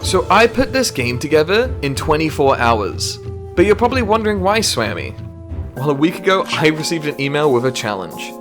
So I put this game together in 24 hours. But you're probably wondering why, Swammy? Well, a week ago, I received an email with a challenge.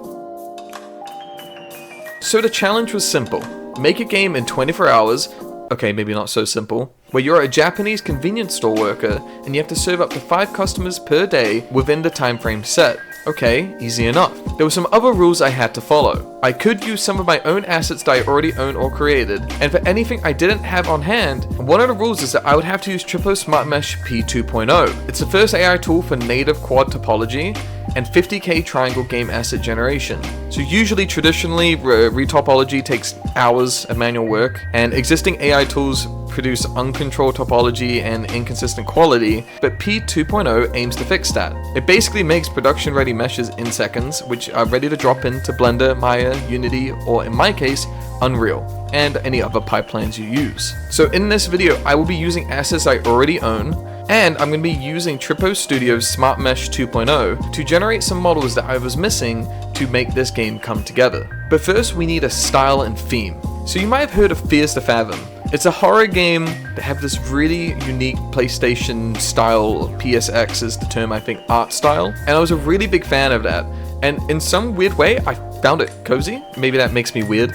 So the challenge was simple. Make a game in 24 hours, okay, maybe not so simple, where you're a Japanese convenience store worker and you have to serve up to 5 customers per day within the time frame set. Okay, easy enough. There were some other rules I had to follow. I could use some of my own assets that I already own or created, and for anything I didn't have on hand, one of the rules is that I would have to use Tripo P2.0. It's the first AI tool for native quad topology and 50k triangle game asset generation. So traditionally, retopology takes hours of manual work, and existing AI tools produce uncontrolled topology and inconsistent quality, but P2.0 aims to fix that. It basically makes production-ready meshes in seconds, which are ready to drop into Blender, Maya, Unity, or in my case, Unreal, and any other pipelines you use. So in this video, I will be using assets I already own, and I'm going to be using Tripo Studio's Smart Mesh 2.0 to generate some models that I was missing to make this game come together. But first, we need a style and theme. So you might have heard of Fears to Fathom. It's a horror game that have this really unique PlayStation style, PSX is the term, I think, art style. And I was a really big fan of that. And in some weird way, I found it cozy. Maybe that makes me weird.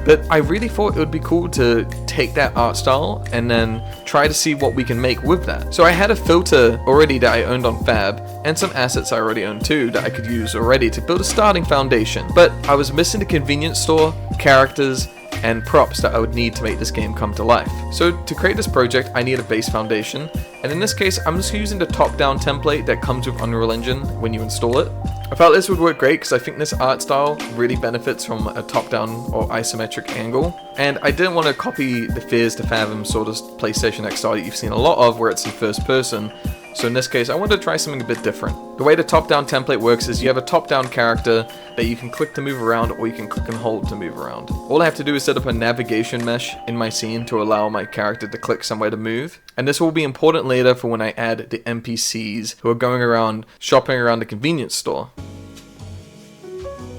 But I really thought it would be cool to take that art style and then try to see what we can make with that. So I had a filter already that I owned on Fab, and some assets I already owned too that I could use already to build a starting foundation. But I was missing the convenience store, characters, and props that I would need to make this game come to life. So to create this project, I need a base foundation, and in this case, I'm just using the top-down template that comes with Unreal Engine when you install it. I felt this would work great because I think this art style really benefits from a top-down or isometric angle, and I didn't want to copy the Fears to Fathom sort of PlayStation X style that you've seen a lot of where it's in first person. So in this case, I wanted to try something a bit different. The way the top-down template works is you have a top-down character that you can click to move around, or you can click and hold to move around. All I have to do is set up a navigation mesh in my scene to allow my character to click somewhere to move. And this will be important later for when I add the NPCs who are going around shopping around the convenience store.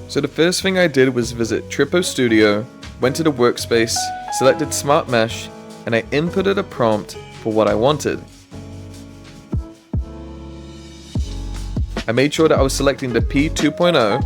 So the first thing I did was visit Tripo Studio, went to the workspace, selected Smart Mesh, and I inputted a prompt for what I wanted. I made sure that I was selecting the P2.0.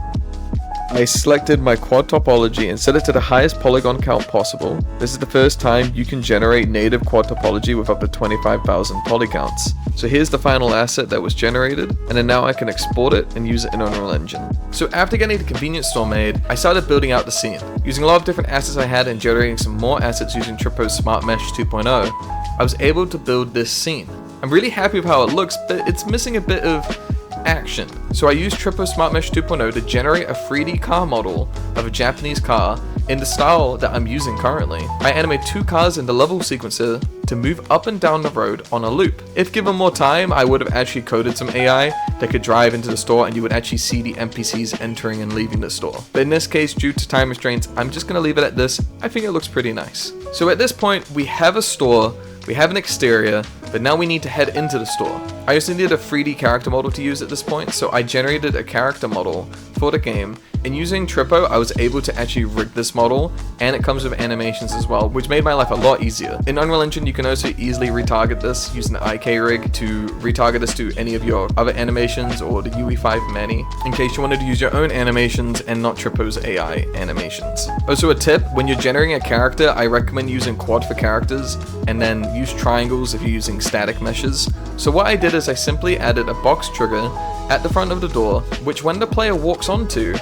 I selected my quad topology and set it to the highest polygon count possible. This is the first time you can generate native quad topology with up to 25,000 polycounts. So here's the final asset that was generated, and then now I can export it and use it in Unreal Engine. So after getting the convenience store made, I started building out the scene. Using a lot of different assets I had and generating some more assets using Tripo's Smart Mesh 2.0, I was able to build this scene. I'm really happy with how it looks, but it's missing a bit of action. So I used Tripo Smart Mesh 2.0 to generate a 3D car model of a Japanese car in the style that I'm using currently. I animate 2 cars in the level sequencer to move up and down the road on a loop. If given more time, I would have actually coded some AI that could drive into the store and you would actually see the NPCs entering and leaving the store. But in this case, due to time restraints, I'm just going to leave it at this. I think it looks pretty nice. So at this point, we have a store, we have an exterior, but now we need to head into the store. I also needed a 3D character model to use at this point, so I generated a character model for the game, and using Tripo, I was able to actually rig this model, and it comes with animations as well, which made my life a lot easier. In Unreal Engine, you can also easily retarget this using the IK rig to retarget this to any of your other animations or the UE5 Mani, in case you wanted to use your own animations and not Tripo's AI animations. Also a tip, when you're generating a character, I recommend using quad for characters, and then use triangles if you're using static meshes. So what I did is I simply added a box trigger at the front of the door, which when the player walks onto,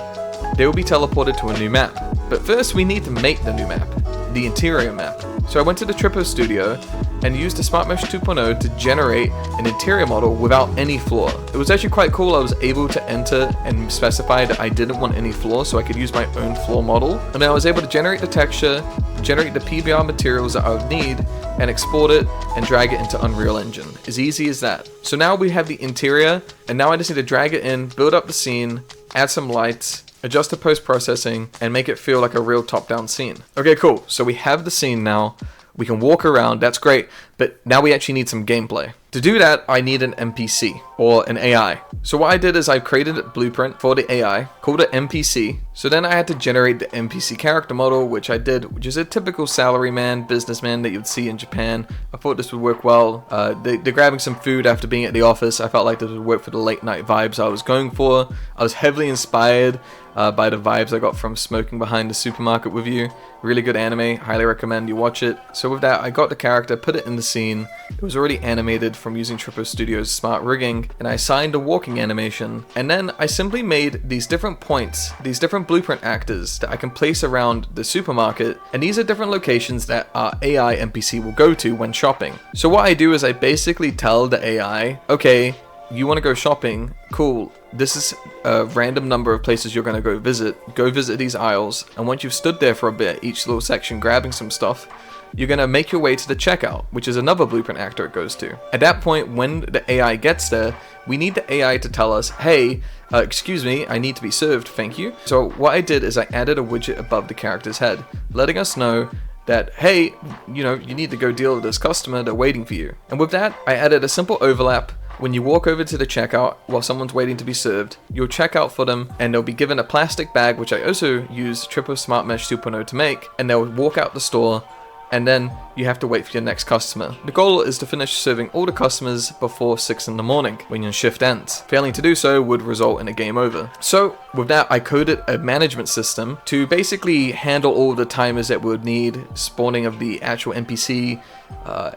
they will be teleported to a new map. But first we need to make the new map, the interior map. So I went to the Tripo Studio and used the Smart Mesh 2.0 to generate an interior model without any floor. It was actually quite cool. I was able to enter and specify that I didn't want any floor, so I could use my own floor model. And then I was able to generate the texture, generate the PBR materials that I would need, and export it and drag it into Unreal Engine. As easy as that. So now we have the interior, and now I just need to drag it in, build up the scene, add some lights, adjust the post-processing, and make it feel like a real top-down scene. Okay, cool. So we have the scene now. We can walk around, that's great, but now we actually need some gameplay. To do that, I need an NPC, or an AI. So what I did is I created a blueprint for the AI, called it NPC. So then I had to generate the NPC character model, which I did, which is a typical salaryman, businessman that you would see in Japan. I thought this would work well. They're grabbing some food after being at the office. I felt like this would work for the late night vibes I was going for. I was heavily inspired by the vibes I got from Smoking Behind the Supermarket with You. Really good anime, highly recommend you watch it. So with that, I got the character, put it in the scene. It was already animated from using Tripo Studios' smart rigging, and I assigned a walking animation. And then I simply made these different points, these different blueprint actors that I can place around the supermarket, and these are different locations that our AI NPC will go to when shopping. So what I do is I basically tell the AI, okay, you want to go shopping, cool. This is a random number of places you're going to go visit these aisles, and once you've stood there for a bit, each little section grabbing some stuff, you're going to make your way to the checkout, which is another blueprint actor it goes to. At that point, when the AI gets there, we need the AI to tell us, hey, excuse me, I need to be served, thank you. So what I did is I added a widget above the character's head, letting us know that, hey, you need to go deal with this customer, they're waiting for you. And with that, I added a simple overlap. When you walk over to the checkout while someone's waiting to be served, you'll check out for them and they'll be given a plastic bag, which I also use Tripo Smart Mesh 2.0 to make, and they'll walk out the store, and then you have to wait for your next customer. The goal is to finish serving all the customers before 6 in the morning when your shift ends. Failing to do so would result in a game over. So with that, I coded a management system to basically handle all the timers that we would need, spawning of the actual NPC.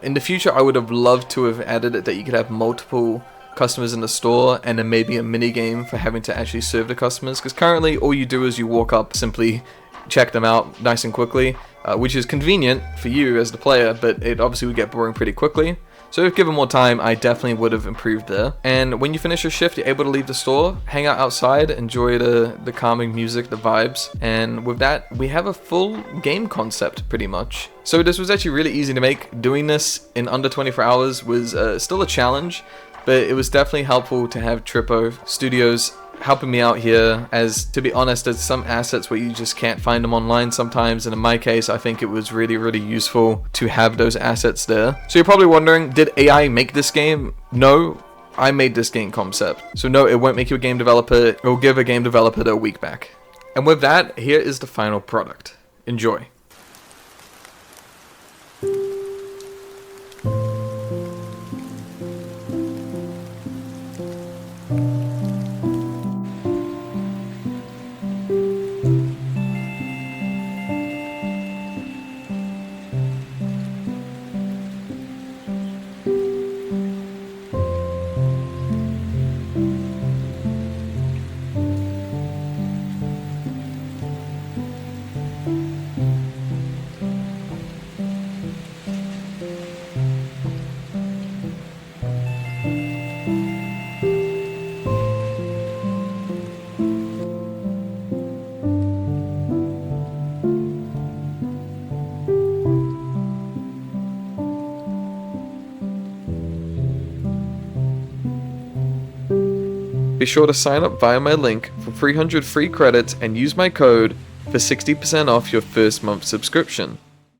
In the future, I would have loved to have added it that you could have multiple customers in the store and then maybe a mini game for having to actually serve the customers, because currently all you do is you walk up, simply check them out nice and quickly, which is convenient for you as the player, but it obviously would get boring pretty quickly. So if given more time, I definitely would have improved there. And when you finish your shift, you're able to leave the store, hang out outside, enjoy the calming music, the vibes. And with that, we have a full game concept pretty much. So this was actually really easy to make. Doing this in under 24 hours was still a challenge, but it was definitely helpful to have Tripo Studios helping me out here, as to be honest, there's some assets where you just can't find them online sometimes, and in my case I think it was really useful to have those assets there. So you're probably wondering, did AI make this game? No, I made this game concept. So no, it won't make you a game developer, it will give a game developer a week back. And with that, here is the final product. Enjoy. Be sure to sign up via my link for 300 free credits and use my code for 60% off your first month subscription.